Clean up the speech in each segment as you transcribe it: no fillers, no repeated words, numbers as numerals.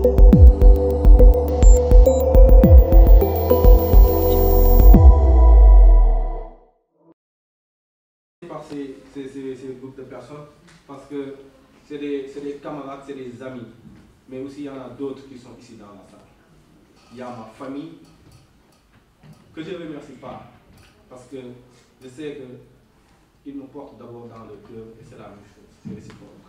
Par ces groupes de personnes parce que c'est des camarades, c'est des amis, mais aussi il y en a d'autres qui sont ici dans la salle. Il y a ma famille que je ne remercie pas parce que je sais qu'ils me portent d'abord dans le cœur et c'est la même chose, c'est réciproque.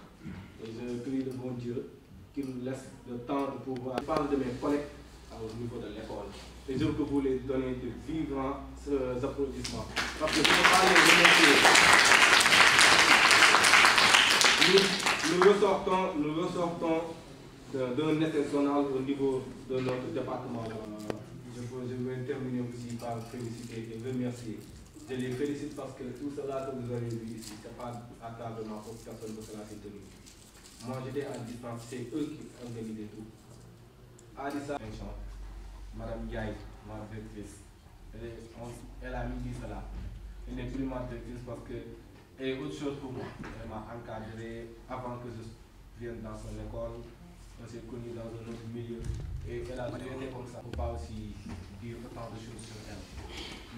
Et je prie le bon Dieu qu'il me laisse le temps de pouvoir parler de mes collègues au niveau de l'école. Et je peux vous les donner de vivants applaudissements. Parce que je ne peux pas les remercier. Nous ressortons d'un exceptionnel au niveau de notre département. Je vais terminer aussi par féliciter et remercier. Je les félicite parce que tout cela que vous avez vu ici, ce n'est pas à travers ma propre personne que cela s'est tenu. Moi j'étais à distance, c'est eux qui organisaient tout. À distance, Madame Gaï, ma directrice, elle a mis dit cela. Elle n'est plus ma directrice parce que et autre chose pour moi, elle m'a encadré avant que je vienne dans son école. On s'est connus dans un autre milieu et elle a toujours été comme ça. Il ne faut pas aussi dire autant de choses sur elle.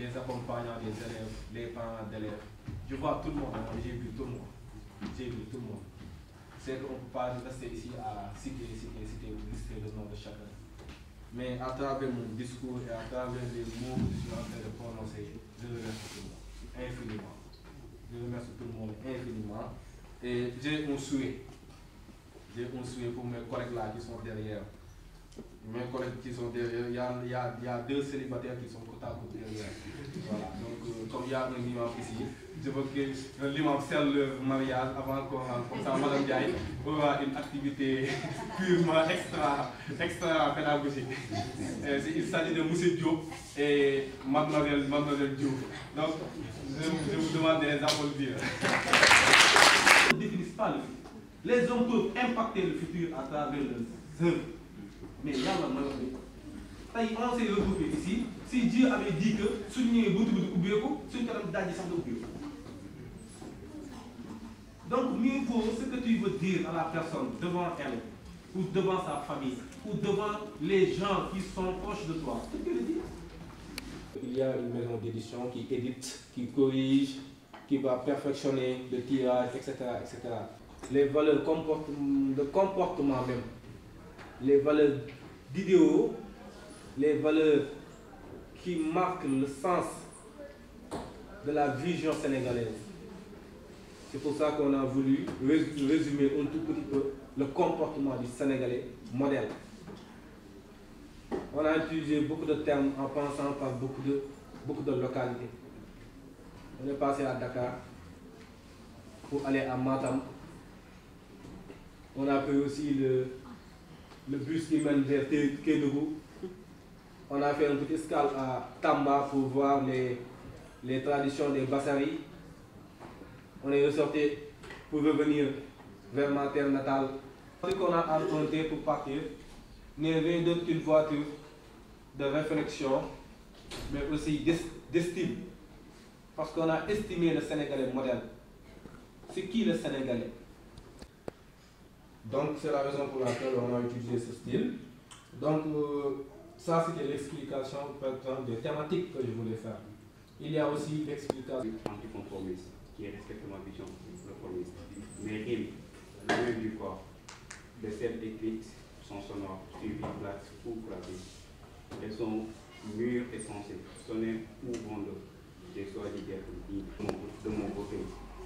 Les accompagnants des élèves, les parents d'élèves, je vois tout le monde, j'ai vu tout le monde. J'ai vu tout le monde. C'est qu'on ne peut pas rester ici à citer ou lister le nom de chacun. Mais à travers mon discours et à travers les mots que je suis en train de prononcer, je remercie tout le monde, infiniment. Je remercie tout le monde infiniment. Et j'ai un souhait. J'ai un souhait pour mes collègues là qui sont derrière. Mes collègues qui sont derrière, il y a deux célibataires qui sont côte à côte derrière. Voilà. Donc, comme il y a un imam ici, je veux que l'imam scelle le mariage avant qu'on rentre. Comme ça, Madame Diaye aura une activité purement extra pédagogique. Il s'agit de M. Diop et Mademoiselle Diop. Donc, je vous demande de les applaudir. Ne définissent pas le futur. Les hommes peuvent impacter le futur à travers leurs œuvres. Mais il y a la majorité. On s'est regroupé ici. Si Dieu avait dit que si nous avons donc, mieux vaut ce que tu veux dire à la personne devant elle, ou devant sa famille, ou devant les gens qui sont proches de toi. C'est ce que je dis. Il y a une maison d'édition qui édite, qui corrige, qui va perfectionner le tirage, etc. etc. Les valeurs de comportement même, les valeurs d'idéaux, les valeurs qui marquent le sens de la vision sénégalaise. C'est pour ça qu'on a voulu résumer un tout petit peu le comportement du Sénégalais modèle. On a utilisé beaucoup de termes en pensant par beaucoup de localités. On est passé à Dakar pour aller à Matam. On a pris aussi le bus qui mène vers Kédougou. On a fait une petite escale à Tamba pour voir les traditions des Bassari. On est ressorti pour revenir vers ma terre natale. Ce qu'on a emprunté pour partir n'est rien d'autre qu'une voiture de réflexion, mais aussi d'estime. Parce qu'on a estimé le Sénégalais modèle. C'est qui le Sénégalais? Donc c'est la raison pour laquelle on a utilisé ce style. Donc ça c'était l'explication par exemple des thématiques que je voulais faire. Il y a aussi l'explication anticonformiste qui respecte ma vision réformiste. Mes rimes, le lieu du corps, de celles écrites sont sonores, suivies, plates ou frappées. Elles sont mûres et sensées, sonnées ou vendeuses. J'ai choisi d'être de mon côté,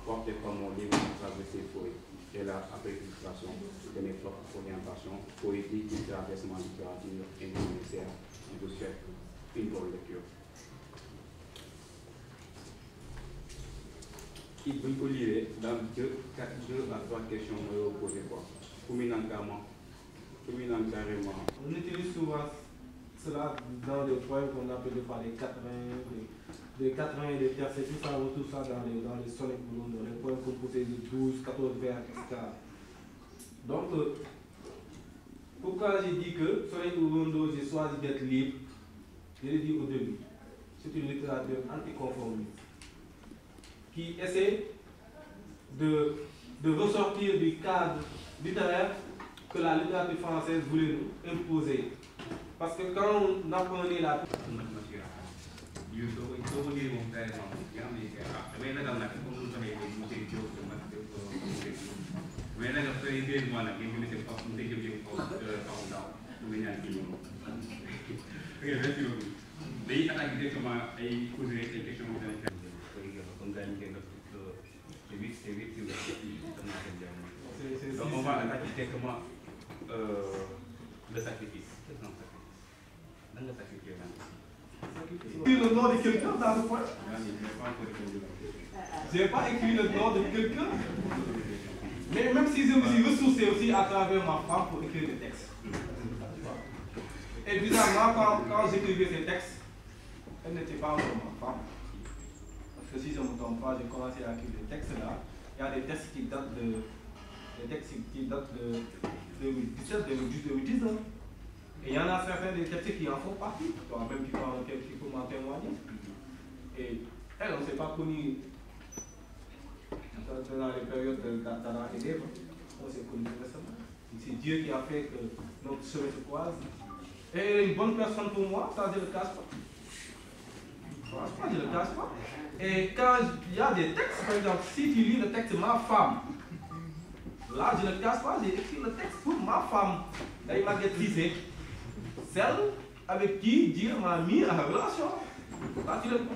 porté par mon livre traversé fouet. Et la appréciation de mes propres orientations poétiques qui traversent ma littérature et mon ministère. Je vous souhaite une bonne lecture. Qui peut vous lire dans deux à trois questions me poser quoi? Carrément. On utilise souvent cela dans des poèmes qu'on appelle par les quatrains, des tercets, tout ça dans les sonnets dans les poèmes composés de 12, 14 vers, etc. Donc, pourquoi j'ai dit que Soleil Urundo, j'ai choisi d'être libre? Je l'ai dit au début, c'est une littérature anticonformiste qui essaie de ressortir du cadre littéraire que la littérature française voulait nous imposer. Parce que quand on apprenait la... Donc on va attaquer directement le sacrifice. Dans le sacrifice. Le nom de quelqu'un dans le point. Je n'ai pas écrit le nom de quelqu'un. Mais même si je me suis ressourcé aussi à travers ma femme pour écrire des textes. Et bizarrement, quand j'écrivais ces textes, elle n'était pas encore ma femme. Parce que si je ne me trompe pas, j'ai commencé à écrire des textes là. Il y a des textes qui datent de 2017, 2018, 2019. Et il y en a certains des textes qui en font partie, toi-même qui peut m'en témoigner. Et elle, on ne s'est pas connu dans les périodes d'Adam et d'Ève, on s'est connu récemment. C'est Dieu qui a fait que notre chemin se croise. Et elle est une bonne personne pour moi, ça je ne le cache pas. Franchement, je ne le cache pas. Et quand il y a des textes, par exemple, si tu lis le texte Ma femme, là, je ne le cache pas, j'ai écrit le texte pour ma femme. D'ailleurs, Maguette Cissé, celle avec qui Dieu m'a mis en relation. Là, tu le vois.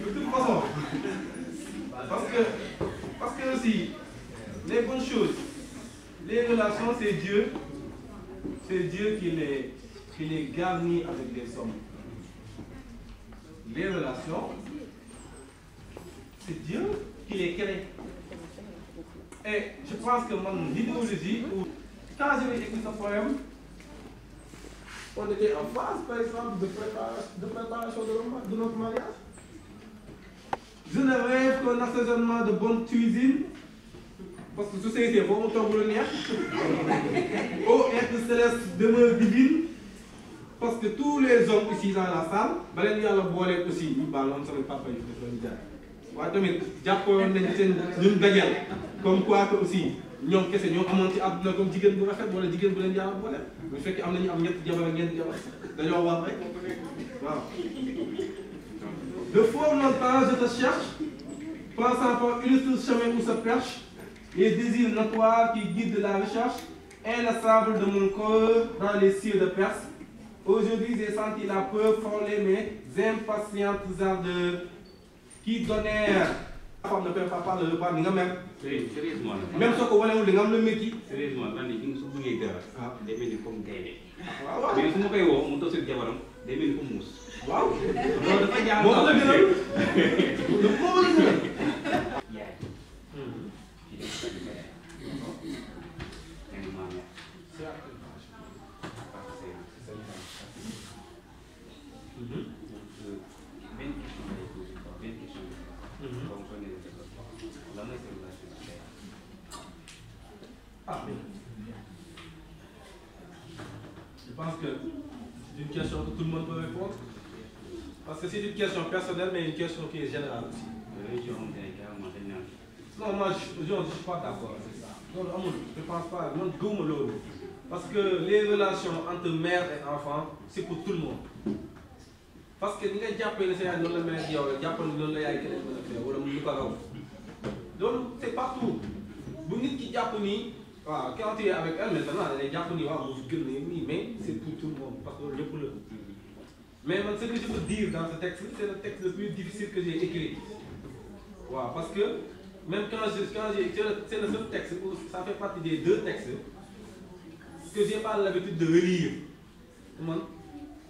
De toute façon, parce que aussi, les bonnes choses, les relations, c'est Dieu qui les garnit avec des sommes. Les relations, c'est Dieu qui les crée. Et je pense que mon idéologie, quand j'avais écrit ce poème, on était en phase, par exemple, de préparation de notre mariage. Je ne rêve qu'un assaisonnement de bonne cuisine, parce que tout ça, c'est bon, on tombe le nerf. Oh, être céleste demeure divine, parce que tous les hommes ici dans la salle, balen yalla bolé aussi ñu balon sama papa yi ko ñu jaar. Wa tamit jappoon nañ seen ñun dajal comme quoi que aussi ñom kessé ñoo amon ci aduna comme jigen bu rafet wala jigen bu len yalla bolé. Bu fekk am nañu am ñett jabar ak ñent jabar. Dañoo wax rek. Waaw. De fort longtemps je te cherche, pensant par illustre chemin où se perche, les désirs notoires qui guident la recherche, inlassable de mon corps dans les cieux de Perse. Aujourd'hui, j'ai senti la peur frôler mes impatientes ardeurs qui donnèrent. La femme ne peut pas parler le repas, même. Sérieusement. Même si on a le métier. Sérieusement, quand il y a des gars, des mènes comme gagne. Mais si on peut voir, on doit se dire, des mènes comme mousse. Waaw. Loolu dafa jaar moo la gënal. Le moo la gënal. yaay. Je pense que c'est une question que tout le monde peut répondre. Parce que c'est une question personnelle, mais une question qui est générale aussi. Non, moi, je ne suis pas d'accord avec ça. Non, je ne pense pas. Non, parce que les relations entre mère et enfant, c'est pour tout le monde. Parce que nous donc, c'est partout. Vous dites qu'il y a quand tu es avec elle, maintenant, elle est japonais, mais c'est pour tout le monde. Parce que je peux le. Mais ce que je peux dire dans ce texte, c'est le texte le plus difficile que j'ai écrit. Wow, parce que même quand j'ai c'est le seul texte, ça fait partie des deux textes que j'ai pas l'habitude de relire. Il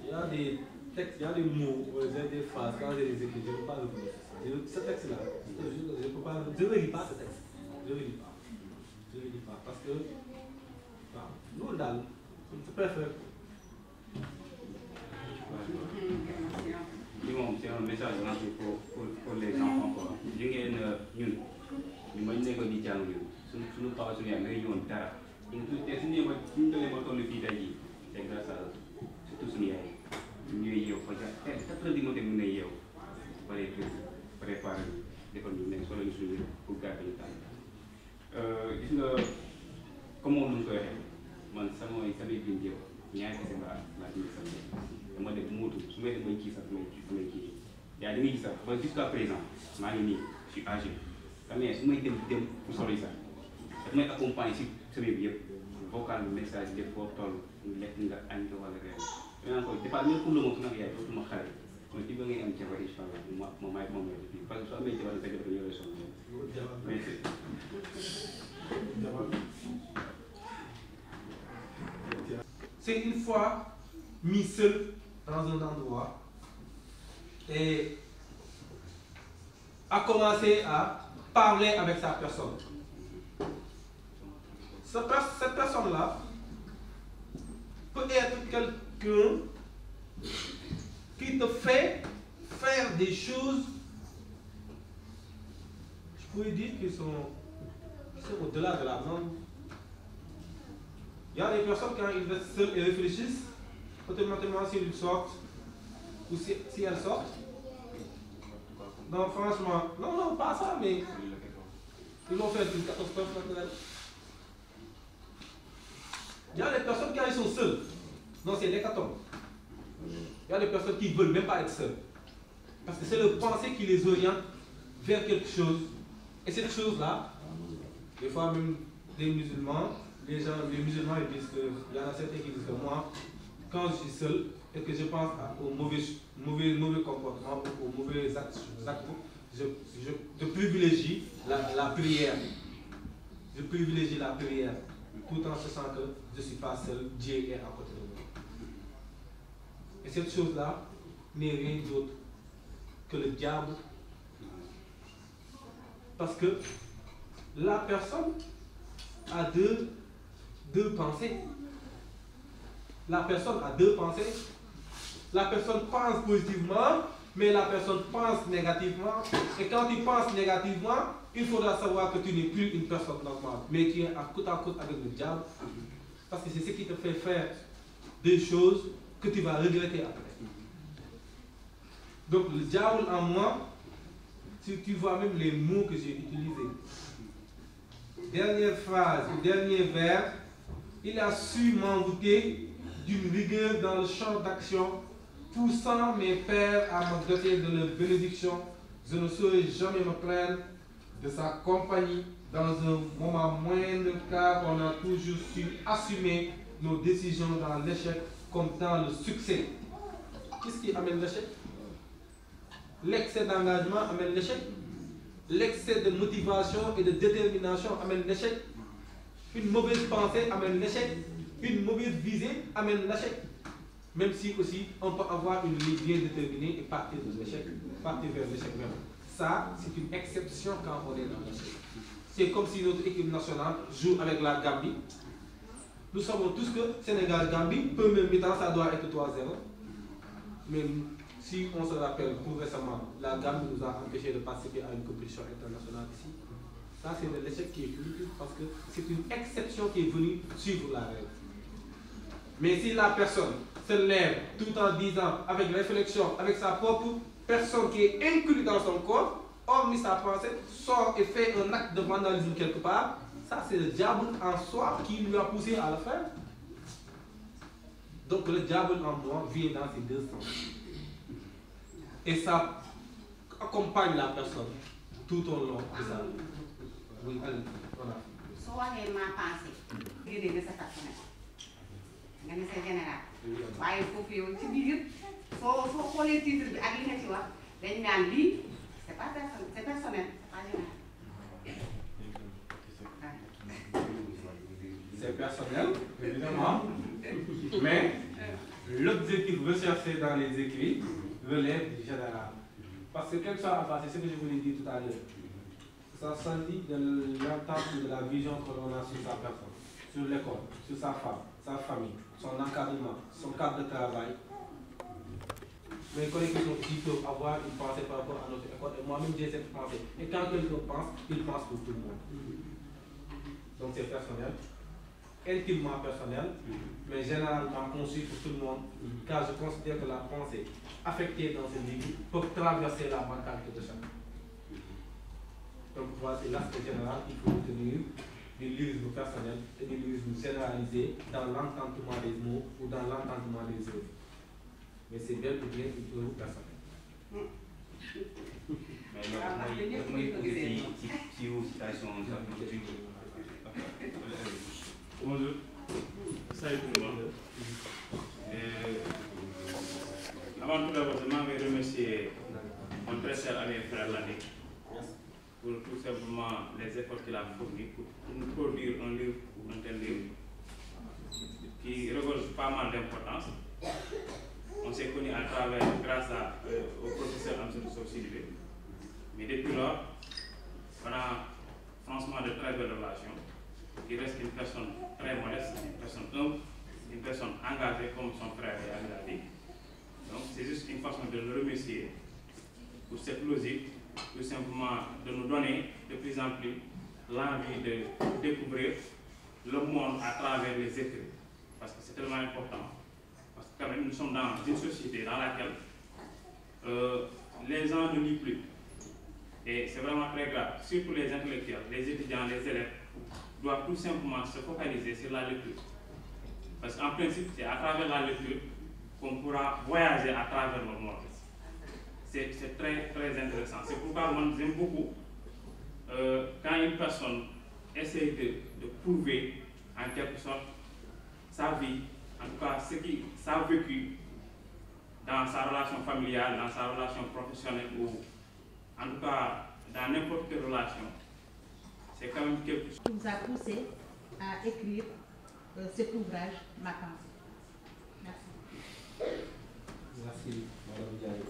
y a des textes, il y a des mots, des phrases, quand je les écris, je ne peux pas le relire. Ce texte-là, je ne relis pas ce texte. Je ne relis pas. Je ne relis pas. Parce que, nous, on préfère. C'est un message lancé pour les enfants. Nous avons dit que nous parlons de réunion d'art. Nous avons dit que nous avons dit c'est grâce à tout ce qui est. Nous avons dit que nous avons dit réparer defal ñu nekk solo ñu suñu pour gàttal ñu tànn gis nga comme moom lu mu koy waxee man samay bind yëpp ñaari kese laa bind sama dama def muutu su may def may kii sax samay kii yaa da ngay gis sax ba jusqu'à présent maa ngi nii je suis âgé mais su may dem fu sori sax daf may accompagner si semaine bi yëpp vocal message def foo toll lekk nga añ nga wala reer maintenant ko départ même pour le moment su ma yaay dootuma xale mais ci ba ngay am jabar incha allah moom parce que su amee jabar sa jabar ñoo lay sonn mais c'est une fois mis seul dans un endroit et a commencé à parler avec sa personne. Cette personne-là peut être quelqu'un qui te fait faire des choses, je pourrais dire, qui sont au-delà de la norme. Il y a des personnes, quand ils restent seuls et réfléchissent, automatiquement s'ils sortent, ou si elles sortent, non, franchement, non, pas ça, mais ils vont faire une catastrophe naturelle. Il y a des personnes, quand ils sont seuls, non, c'est l'hécatombe. Il y a des personnes qui ne veulent même pas être seules. Parce que c'est le pensée qui les oriente vers quelque chose. Et cette chose-là, des fois même des musulmans, les musulmans ils disent qu'il y en a certains qui disent que moi, quand je suis seul et que je pense aux mauvais comportements, aux mauvais actes, je privilégie la prière. Je privilégie la prière, tout en sachant que je ne suis pas seul, Dieu est à côté de moi. Et cette chose-là n'est rien d'autre que le diable. Parce que la personne a deux pensées. La personne a deux pensées. La personne pense positivement, mais la personne pense négativement. Et quand tu penses négativement, il faudra savoir que tu n'es plus une personne normale, mais tu es à côte avec le diable. Parce que c'est ce qui te fait faire des choses que tu vas regretter après. Donc le diable en moi, si tu vois même les mots que j'ai utilisés. Dernière phrase, dernier vers, il a su m'envoûter d'une rigueur dans le champ d'action, poussant mes pères à me doter de leur bénédiction. Je ne saurais jamais me plaindre de sa compagnie dans un moment moindre, car on a toujours su assumer nos décisions dans l'échec comme dans le succès. Qu'est-ce qui amène l'échec? L'excès d'engagement amène l'échec. L'excès de motivation et de détermination amène l'échec. Une mauvaise pensée amène l'échec. Une mauvaise visée amène l'échec. Même si aussi on peut avoir une ligne bien déterminée et partir de l'échec, partir vers l'échec même. Ça, c'est une exception quand on est dans l'échec. C'est comme si notre équipe nationale joue avec la Gambie. Nous savons tous que Sénégal-Gambie, premier mi-temps, ça doit être 3-0. Mais si on se rappelle tout récemment, la Gambie nous a empêché de participer à une compétition internationale ici. Ça, c'est de l'échec qui est politique parce que c'est une exception qui est venue suivre la règle. Mais si la personne se lève tout en disant, avec réflexion, avec sa propre personne qui est inclue dans son corps, hormis sa pensée, sort et fait un acte de vandalisme quelque part, ça c'est le diable en soi qui lui a poussé à le faire. Donc le diable en moi vient dans ces deux sens. Et ça accompagne la personne tout au long de sa vie. Oui, allez, voilà. So waxee ma pensée, génne de sa personnel. Nga ne c'est général. waaye foofu yow ci biir soo xoolee titre bi ak li nga ci wax dañ naan lii c'est pas personnel, c'est personnel, c'est pas général. C'est personnel, évidemment, mais l'objectif recherché dans les écrits relève du général. Parce que quel que soit en face, c'est ce que je vous l'ai dit tout à l'heure, ça s'agit de l'entente de la vision que l'on a sur sa personne, sur l'école, sur sa femme, sa famille, son encadrement, son cadre de travail. Mes collègues qui sont ici peuvent avoir une pensée par rapport à notre école, et moi-même j'ai cette pensée. Et quand quelqu'un pense, il pense pour tout le monde. Donc c'est personnel, intimement personnel, mais généralement conçu pour tout le monde, car je considère que la pensée affectée dans ce livre peut traverser la mentalité de chacun. Donc voilà, c'est l'aspect général qu'il faut retenir du lyrisme personnel et du lyrisme généralisé dans l'entendement des mots ou dans l'entendement des œuvres. Mais c'est bel ou bien une œuvre personnelle. Mais mooy posé ci citation Bonjour, salut tout le monde. Avant tout d'abord, je vais remercier mon très cher ami frère Landick pour tout simplement les efforts qu'il a fournis pour nous produire un livre ou un tel livre qui regorge pas mal d'importance. On s'est connus à travers, grâce au professeur Amsatou Sow Sidibé. Mais depuis lors, on a franchement de très belles relations. Il reste une personne très modeste, une personne humble, une personne engagée comme son frère l'a dit. Donc c'est juste une façon de le remercier pour cette logique, tout simplement de nous donner de plus en plus l'envie de découvrir le monde à travers les écrits. Parce que c'est tellement important. Parce que quand même nous sommes dans une société dans laquelle les gens ne lisent plus. Et c'est vraiment très grave. Surtout les intellectuels, les étudiants, les élèves doivent tout simplement se focaliser sur la lecture. Parce qu'en principe, c'est à travers la lecture qu'on pourra voyager à travers le monde. C'est très, très intéressant. C'est pourquoi moi j'aime beaucoup quand une personne essaie de prouver en quelque sorte sa vie, en tout cas ce qu'il a vécu dans sa relation familiale, dans sa relation professionnelle ou en tout cas dans n'importe quelle relation. C'est quand même quelque chose qui vous a poussé à écrire cet ouvrage, Ma pensée. Merci. Merci, Madame Diaye.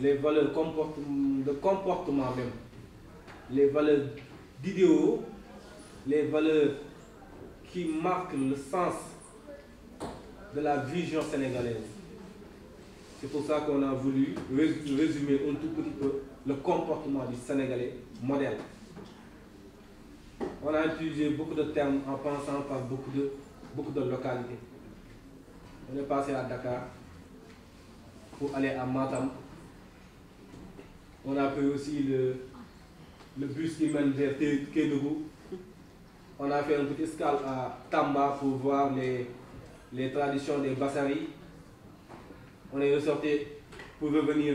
Les valeurs de comportement même, les valeurs d'idéaux, les valeurs qui marquent le sens de la vision sénégalaise. C'est pour ça qu'on a voulu résumer un tout petit peu le comportement du Sénégalais modèle. On a utilisé beaucoup de termes en passant par beaucoup de localités. On est passé à Dakar pour aller à Matam. On a pris aussi le bus qui mène vers Kédougou. On a fait une petite escale à Tamba pour voir les traditions des Bassari. On est ressorti pour revenir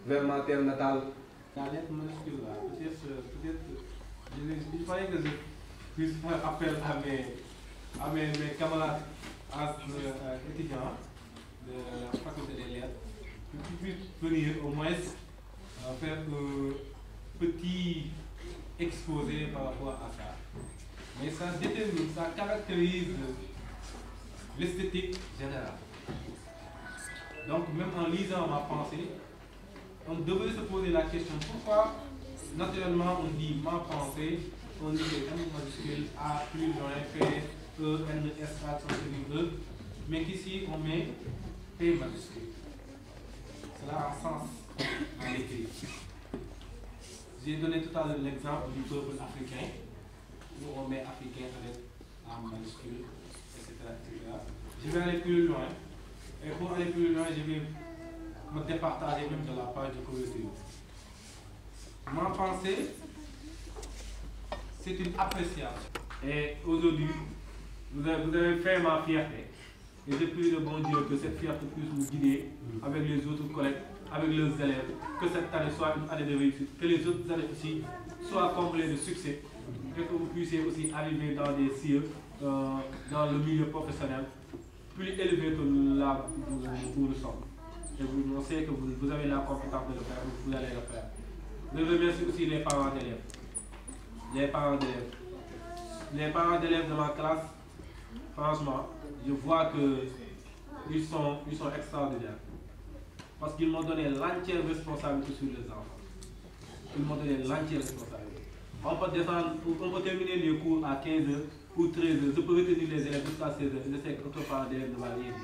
vers ma terre natale. La lettre minuscule là, peut-être, il fallait que je puisse faire appel à mes camarades étudiants de la faculté des lettres, pour qu'ils puissent venir au moins faire un petit exposé par rapport à ça. Mais ça détermine, ça caractérise l'esthétique générale. Donc même en lisant Ma pensée, on devrait se poser la question pourquoi naturellement on dit Ma pensée, on dit M majuscule, A plus loin, P, E, N, S, A, E, mais qu'ici on met P majuscule. Cela a sens dans l'écrit. J'ai donné tout à l'heure l'exemple du peuple africain, où on met africain avec A majuscule, etc., etc. Je vais aller plus loin. Et pour aller plus loin, je vais me départager même de la page de couverture. Ma pensée, c'est une appréciation. Et aujourd'hui, vous avez fait ma fierté. Et je prie le bon Dieu que cette fierté puisse nous guider avec les autres collègues, avec les élèves, que cette année soit une année de réussite, que les autres années aussi soient comblées de succès, et que vous puissiez aussi arriver dans des cieux, dans le milieu professionnel, plus élevé que là où nous sommes. Et on sait que vous avez la compétence de le faire, vous allez le faire. Je remercie aussi les parents d'élèves. Les parents d'élèves. Les parents d'élèves de ma classe, franchement, je vois qu'ils sont extraordinaires. Parce qu'ils m'ont donné l'entière responsabilité sur les enfants. Ils m'ont donné l'entière responsabilité. On peut terminer les cours à 15h ou 13h. Je peux retenir les élèves jusqu'à 16h. Je sais que d'autres parents d'élèves ne vont rien dire.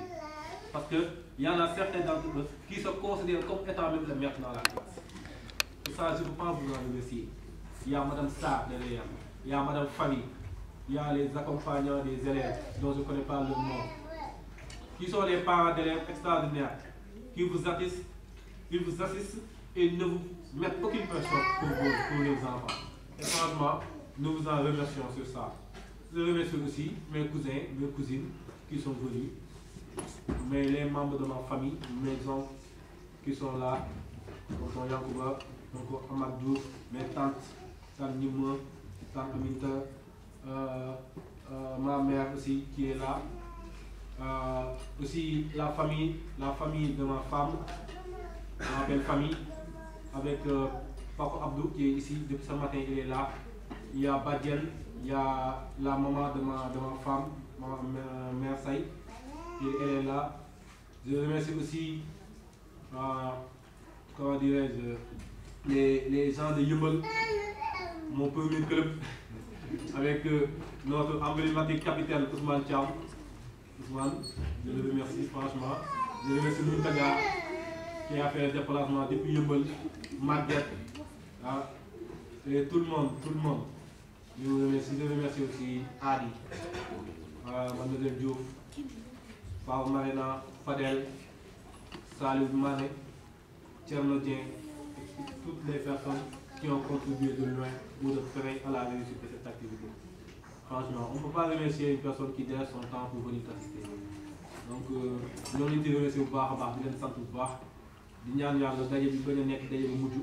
Parce qu'il y en a certains d'entre eux qui se considèrent comme étant même le maître dans la classe. Et ça, je ne peux pas vous en remercier. Il y a Mme Sarr derrière, il y a Mme Fanny, il y a les accompagnants des élèves dont je ne connais pas le nom, qui sont les parents d'élèves extraordinaires, qui vous assistent et ne vous mettre aucune pression pour les enfants. Et franchement, nous vous en remercions sur ça. Je remercie aussi mes cousins, mes cousines qui sont venus, mais les membres de ma famille, mes oncles qui sont là, tonton Yankouba, tonton Amadou, mes tantes, tante Nima, tante Aminta, ma mère aussi qui est là, aussi la famille de ma femme, ma belle famille, avec Papa Abdou qui est ici depuis ce matin, il est là. Il y a Badian, il y a la maman de ma femme, ma mère Saïd, elle est là. Je remercie aussi, comment dirais-je, les gens de Yeumbeul, mon premier club, avec notre emblématique capitaine Ousmane Thiam. Ousmane, je le remercie franchement. Je remercie Moutaga qui a fait le déplacement depuis Yeumbeul, Maguette, et tout le monde. Je remercie aussi Adi, Mademoiselle Diouf, Pao Marina, Fadel, Salou Mané, Tchernodien, toutes les personnes qui ont contribué de loin ou de près à la réussite de cette activité. Franchement, on ne peut pas remercier une personne qui donne son temps pour venir t'assister. Donc, nous allons remercier bu baax a baax di leen sant bu baax di ñaan yàlla daje bi bañ a nekk daje bu mujj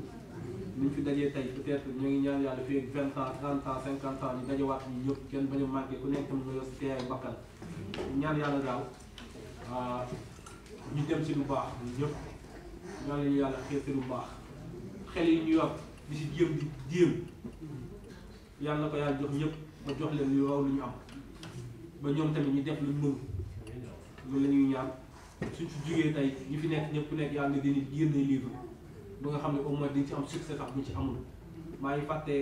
ni ñu fi dajee tey peut-être ñu ngi ñaan yàlla fii ak 20 ans 30 ans 50 ans ñu dajewaat ñu ñëpp kenn bañ a manqué ku nekk tam nga yor si teeyaay bakkan ñaan yàlla daal ñu dem si lu baax ñun ñëpp ñaan lañu yàlla xeet si lu baax xel yi ñu yor di si jéem yàlla na ko yàlla jox ñëpp ba jox leen lu raw lu ñu am ba ñoom tamit ñu def lu ñu mën loolu la ñuy ñaan suñ fi jógee tey ñu fi nekk ñëpp ku nekk yàlla nga dina génne livre ba nga xam ne au moins dañ ci am succès sax buñ ci amul maa ngi fàtte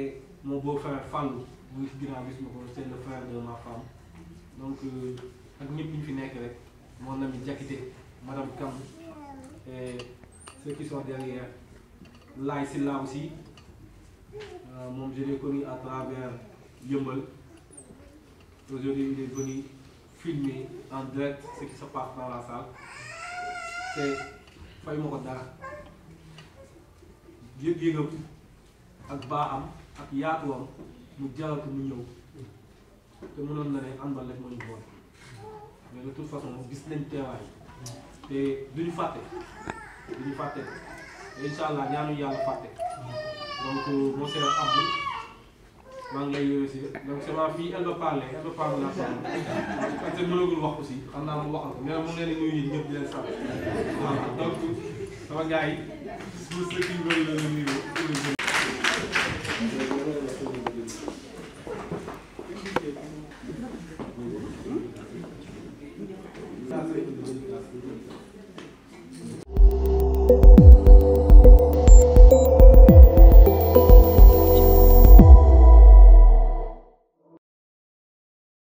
mon beau frère Fallou mu ngi si ginnaaw gis ma ko c'est le frère de ma femme donc ak ñëpp ñu fi nekk rek mon ami Diakité madame Kam et ceux qui sont derrière Laye Silla aussi moom je l'ai connu à travers Yeumbeul. Aujourd'hui il est venu filmer en direct ce qui se passe dans la salle te fay ma ko dara yëg-yëgam ak baaxam ak yaatuwam mu jaral ko mu ñëw te mënoon na ne àndal rek moo ñu boole mais de toute façon gis nañ teewaay te duñu fàtte incha allah ñaanu yàlla fàtte donc mon cher Abdou maa ngi lay remercier donc c'est ma fille elle va parler la parole parce que mënagul wax aussi xam naa ma waxal ko mais mu ngi leen di nuyu ñëpp di leen sant voilà donc sama gars yi pour ceux qui veulent le numéro